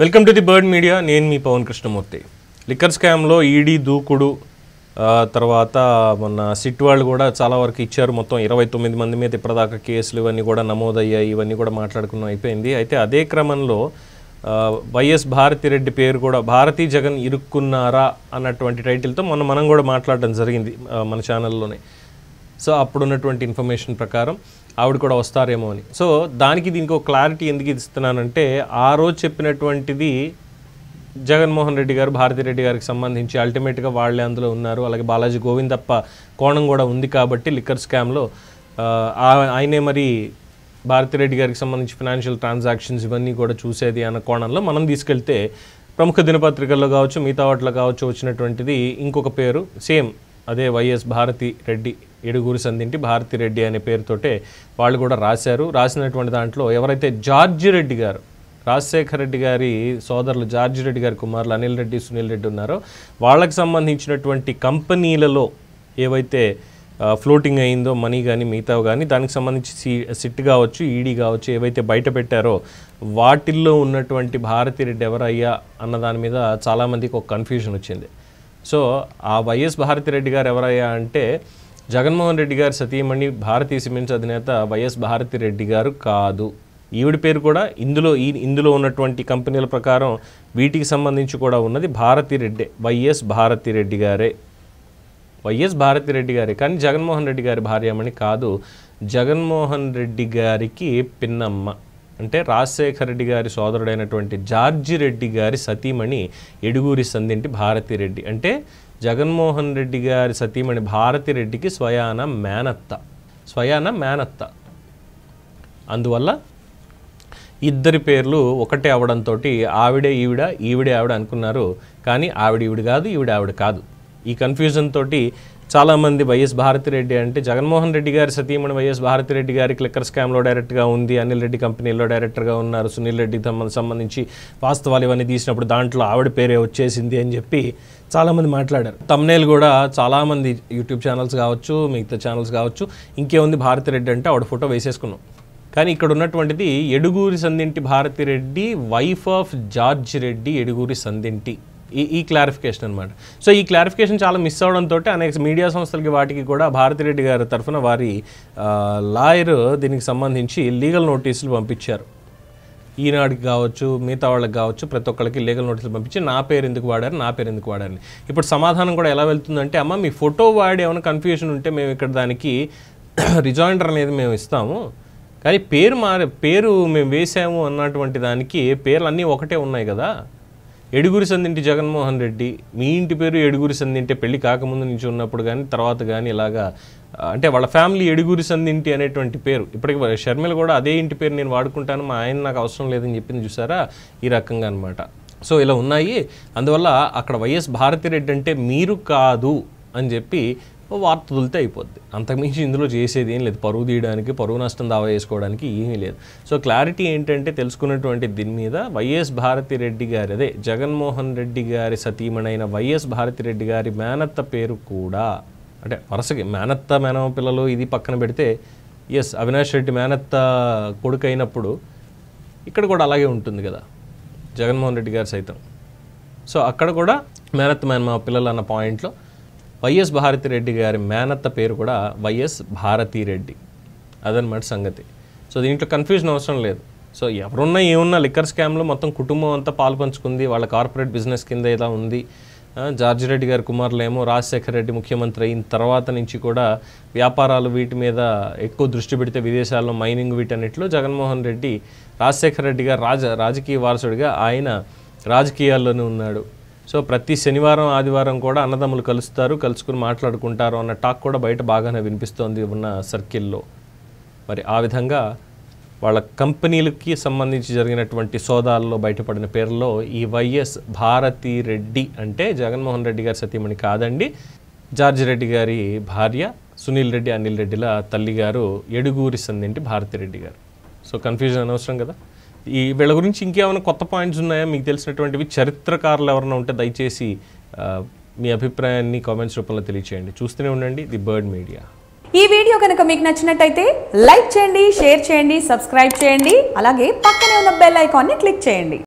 Welcome to the bird media. నేను మీ Pawan Krishnamurthy. Liquor స్కామ్లో ED దూకుడు, తర్వాత మొన్న సిట్ వాళ్ళు కూడా చాలా వరకు ఇచ్చారు. మొత్తం 29 మంది మీద ఇప్పటిదాకా కేసులు ఇవన్నీ కూడా నమోదయ్యాయి. ఇవన్నీ కూడా మాట్లాడుకున్నాం అయిపోయింది. అయితే అదే క్రమంలో వైఎస్ భారతిరెడ్డి పేరు కూడా భారతీ జగన్ ఇరుక్కున్నారా అన్నటువంటి టైటిల్తో మనం కూడా మాట్లాడడం జరిగింది మన ఛానల్లోనే. సో అప్పుడున్నటువంటి ఇన్ఫర్మేషన్ ప్రకారం ఆవిడ కూడా వస్తారేమో అని. సో దానికి దీనికి ఒక క్లారిటీ ఎందుకు ఇస్తున్నానంటే, ఆ రోజు చెప్పినటువంటిది జగన్మోహన్ రెడ్డి గారు భారతిరెడ్డి గారికి సంబంధించి అల్టిమేట్గా వాళ్ళే అందులో ఉన్నారు. అలాగే బాలాజీ గోవిందప్ప కోణం కూడా ఉంది కాబట్టి లిక్కర్ స్కామ్లో ఆయనే మరి భారతిరెడ్డి గారికి సంబంధించి ఫైనాన్షియల్ ట్రాన్సాక్షన్స్ ఇవన్నీ కూడా చూసేది అన్న కోణంలో మనం తీసుకెళ్తే, ప్రముఖ దినపత్రికల్లో కావచ్చు మిగతా వాటిలో కావచ్చు వచ్చినటువంటిది ఇంకొక పేరు సేమ్ అదే వైఎస్ భారతి రెడ్డి, ఎడుగూరి సంధింటి భారతిరెడ్డి అనే పేరుతోటే వాళ్ళు కూడా రాశారు. రాసినటువంటి దాంట్లో ఎవరైతే జార్జి రెడ్డి గారు, రాజశేఖర రెడ్డి గారి సోదరులు జార్జి రెడ్డి గారి కుమారులు అనిల్ రెడ్డి, సునీల్ రెడ్డి ఉన్నారో వాళ్ళకి సంబంధించినటువంటి కంపెనీలలో ఏవైతే ఫ్లోటింగ్ అయిందో మనీ కానీ మిగతావి కానీ దానికి సంబంధించి సిట్ కావచ్చు ఈడీ కావచ్చు ఏవైతే బయట పెట్టారో వాటిల్లో ఉన్నటువంటి భారతిరెడ్డి ఎవరయ్యా అన్న దాని మీద చాలామందికి ఒక కన్ఫ్యూజన్ వచ్చింది. సో ఆ వైఎస్ భారతిరెడ్డి గారు ఎవరయ్యా అంటే జగన్మోహన్ రెడ్డి గారి సతీమణి భారతీ సిమెంట్స్ అధినేత వైఎస్ భారతిరెడ్డి గారు కాదు. ఈవిడ పేరు కూడా ఇందులో ఉన్నటువంటి కంపెనీల ప్రకారం వీటికి సంబంధించి కూడా ఉన్నది భారతిరెడ్డి, వైఎస్ భారతిరెడ్డి గారే, వైఎస్ భారతిరెడ్డి గారే. కానీ జగన్మోహన్ రెడ్డి గారి భార్యమణి కాదు. జగన్మోహన్ రెడ్డి గారికి పిన్నమ్మ అంటే రాజశేఖర రెడ్డి గారి సోదరుడైనటువంటి జార్జి రెడ్డి గారి సతీమణి ఎడుగూరి సంధింటి భారతిరెడ్డి. అంటే జగన్మోహన్ రెడ్డి గారి సతీమణి భారతిరెడ్డికి స్వయాన మేనత్త. అందువల్ల ఇద్దరి పేర్లు ఒకటే అవడంతో ఆవిడే ఈవిడే ఆవిడ అనుకున్నారు. కానీ ఈవిడ కాదు, ఈవిడ కాదు. ఈ కన్ఫ్యూజన్ తోటి చాలామంది వైఎస్ భారతిరెడ్డి అంటే జగన్మోహన్ రెడ్డి గారి సతీమణి వైఎస్ భారతిరెడ్డి గారికి లిక్కర్ స్కామ్లో డైరెక్ట్గా ఉంది, అనిల్ రెడ్డి కంపెనీలో డైరెక్టర్గా ఉన్నారు, సునీల్ రెడ్డికి సంబంధించి వాస్తవాలు ఇవన్నీ తీసినప్పుడు దాంట్లో ఆవిడ పేరే వచ్చేసింది అని చెప్పి చాలామంది మాట్లాడారు. తమ్నేల్ కూడా చాలామంది యూట్యూబ్ ఛానల్స్ కావచ్చు మిగతా ఛానల్స్ కావచ్చు ఇంకేముంది భారతిరెడ్డి అంటే ఆవిడ ఫోటో వేసేసుకున్నాం. కానీ ఇక్కడ ఉన్నటువంటిది Eduguri సంధింటి Bharathi Reddy, wife of George Reddy Eduguri సంధింటి. ఈ క్లారిఫికేషన్ అనమాట. సో ఈ క్లారిఫికేషన్ చాలా మిస్ అవడంతో అనేక మీడియా సంస్థలకి వాటికి కూడా భారతిరెడ్డి గారి తరఫున వారి లాయర్ దీనికి సంబంధించి లీగల్ నోటీసులు పంపించారు. ఈనాడుకి కావచ్చు మిగతా వాళ్ళకి కావచ్చు ప్రతి ఒక్కరికి లీగల్ నోటీసులు పంపించి నా పేరు ఎందుకు వాడారని. ఇప్పుడు సమాధానం కూడా ఎలా వెళ్తుందంటే, అమ్మ మీ ఫోటో వాడి ఏమైనా కన్ఫ్యూజన్ ఉంటే మేము ఇక్కడ దానికి రిజాయిండర్ అనేది మేము ఇస్తాము, కానీ పేరు మేము వేసాము అన్నటువంటి దానికి పేర్లు అన్నీ ఒకటే ఉన్నాయి కదా. ఎడుగూరి సంధింటి జగన్మోహన్ రెడ్డి, మీ ఇంటి పేరు ఎడుగూరి సంధింటి పెళ్లి కాకముందు నుంచి ఉన్నప్పుడు కానీ తర్వాత కానీ ఇలాగా అంటే వాళ్ళ ఫ్యామిలీ ఎడుగూరి సంధింటి అనేటువంటి పేరు. ఇప్పటికి షర్మిల కూడా అదే ఇంటి పేరు నేను వాడుకుంటాను, మా ఆయన నాకు అవసరం లేదని చెప్పింది చూసారా, ఈ రకంగా అనమాట. సో ఇలా ఉన్నాయి. అందువల్ల అక్కడ వైఎస్ భారతిరెడ్డి అంటే మీరు కాదు అని చెప్పి వార్త వదిలితే అయిపోద్ది. అంతకుమించి ఇందులో చేసేది ఏం లేదు. పరువు తీయడానికి, పరువు నష్టం దావా వేసుకోవడానికి ఏమీ లేదు. సో క్లారిటీ ఏంటంటే తెలుసుకున్నటువంటి దీని మీద వైఎస్ భారతిరెడ్డి గారి అదే జగన్మోహన్ రెడ్డి గారి సతీమణైన వైఎస్ భారతిరెడ్డి గారి మేనత్త పేరు కూడా అంటే వరుసగా మేనమ్మ పిల్లలు ఇది పక్కన పెడితే ఎస్ అవినాష్ రెడ్డి మేనత్త కొడుకు అయినప్పుడు ఇక్కడ కూడా అలాగే ఉంటుంది కదా జగన్మోహన్ రెడ్డి గారు సైతం. సో అక్కడ కూడా మేనమ్మ పిల్లలు అన్న పాయింట్లో వైఎస్ భారతిరెడ్డి గారి మేనత్త పేరు కూడా వైఎస్ భారతిరెడ్డి. అదనమాట సంగతి. సో దీంట్లో కన్ఫ్యూజన్ అవసరం లేదు. సో ఎవరున్నా ఏమున్నా లిక్కర్ స్కామ్లో మొత్తం కుటుంబం అంతా పాలు పంచుకుంది, వాళ్ళ కార్పొరేట్ బిజినెస్ కింద ఇలా ఉంది. జార్జి రెడ్డి గారి కుమారులేమో రాజశేఖర రెడ్డి ముఖ్యమంత్రి అయిన తర్వాత నుంచి కూడా వ్యాపారాలు వీటి మీద ఎక్కువ దృష్టి పెడితే విదేశాల్లో మైనింగ్ వీటన్నిటిలో జగన్మోహన్ రెడ్డి రాజశేఖర రెడ్డి గారు రాజకీయ వారసుడిగా ఆయన రాజకీయాల్లోనే ఉన్నాడు. సో ప్రతి శనివారం ఆదివారం కూడా అన్నదమ్ములు కలుసుకుని మాట్లాడుకుంటారు అన్న టాక్ కూడా బయట బాగానే వినిపిస్తోంది ఉన్న సర్కిల్లో. మరి ఆ విధంగా వాళ్ళ కంపెనీలకి సంబంధించి జరిగినటువంటి సోదాల్లో బయటపడిన పేర్లో ఈ వైఎస్ భారతిరెడ్డి అంటే జగన్మోహన్ రెడ్డి గారి సతీమణి కాదండి, జార్జి రెడ్డి గారి భార్య సునీల్ రెడ్డి అనిల్ రెడ్డిల తల్లిగారు ఎడుగూరి సంధింటి భారతిరెడ్డి గారు. సో కన్ఫ్యూజన్ అనవసరం కదా. ఈ వీళ్ళ గురించి ఇంకేమైనా కొత్త పాయింట్స్ ఉన్నాయా మీకు తెలిసినటువంటివి, చరిత్రకారులు ఎవరైనా ఉంటే దయచేసి మీ అభిప్రాయాన్ని కామెంట్స్ రూపంలో తెలియచేయండి. చూస్తూనే ఉండండి ది బర్డ్ మీడియా. ఈ వీడియో కనుక మీకు నచ్చినట్టయితే లైక్ చేయండి, షేర్ చేయండి, సబ్స్క్రైబ్ చేయండి. అలాగే పక్కనే ఉన్న బెల్ ఐకాన్ని క్లిక్ చేయండి.